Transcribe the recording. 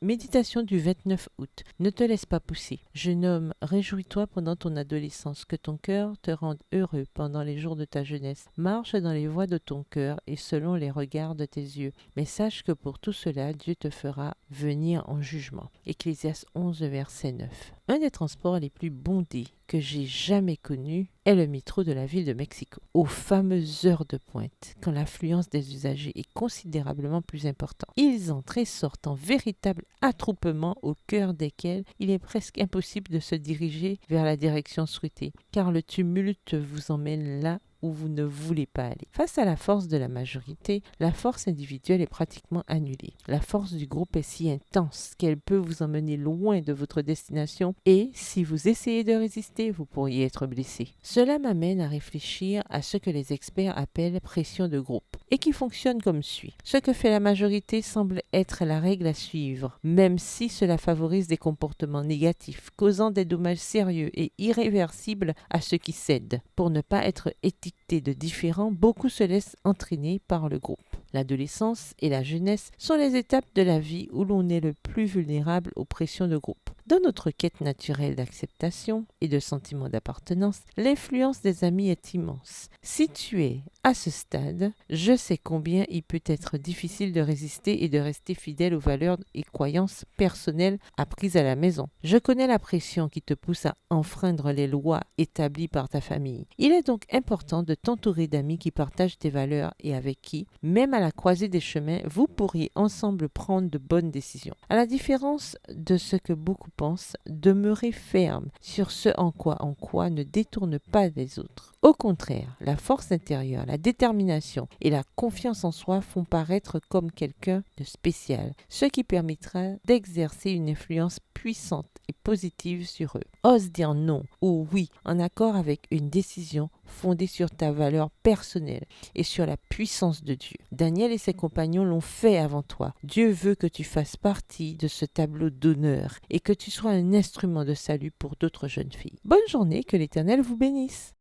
Méditation du 29 août. Ne te laisse pas pousser. Jeune homme, réjouis-toi pendant ton adolescence, que ton cœur te rende heureux pendant les jours de ta jeunesse. Marche dans les voies de ton cœur et selon les regards de tes yeux. Mais sache que pour tout cela, Dieu te fera venir en jugement. Ecclésiaste 11, verset 9. Un des transports les plus bondés que j'ai jamais connu est le métro de la ville de Mexico. Aux fameuses heures de pointe, quand l'affluence des usagers est considérablement plus importante. Ils entrent et sortent en véritable attroupement au cœur desquels il est presque impossible de se diriger vers la direction souhaitée, car le tumulte vous emmène là où vous ne voulez pas aller. Face à la force de la majorité, la force individuelle est pratiquement annulée. La force du groupe est si intense qu'elle peut vous emmener loin de votre destination et, si vous essayez de résister, vous pourriez être blessé. Cela m'amène à réfléchir à ce que les experts appellent pression de groupe et qui fonctionne comme suit. Ce que fait la majorité semble être la règle à suivre, même si cela favorise des comportements négatifs, causant des dommages sérieux et irréversibles à ceux qui cèdent. Pour ne pas être étiquetés de différents, beaucoup se laissent entraîner par le groupe. L'adolescence et la jeunesse sont les étapes de la vie où l'on est le plus vulnérable aux pressions de groupe. Dans notre quête naturelle d'acceptation et de sentiment d'appartenance, l'influence des amis est immense. Si tu es à ce stade, je sais combien il peut être difficile de résister et de rester fidèle aux valeurs et croyances personnelles apprises à la maison. Je connais la pression qui te pousse à enfreindre les lois établies par ta famille. Il est donc important de t'entourer d'amis qui partagent tes valeurs et avec qui, même à la croisée des chemins, vous pourriez ensemble prendre de bonnes décisions. À la différence de ce que beaucoup pensent, demeurez ferme sur ce en quoi ne détourne pas des autres. Au contraire, la force intérieure, la détermination et la confiance en soi font paraître comme quelqu'un de spécial, ce qui permettra d'exercer une influence puissante et positive sur eux. Ose dire non ou oui en accord avec une décision fondée sur ta valeur personnelle et sur la puissance de Dieu. Daniel et ses compagnons l'ont fait avant toi. Dieu veut que tu fasses partie de ce tableau d'honneur et que tu sois un instrument de salut pour d'autres jeunes filles. Bonne journée, que l'Éternel vous bénisse.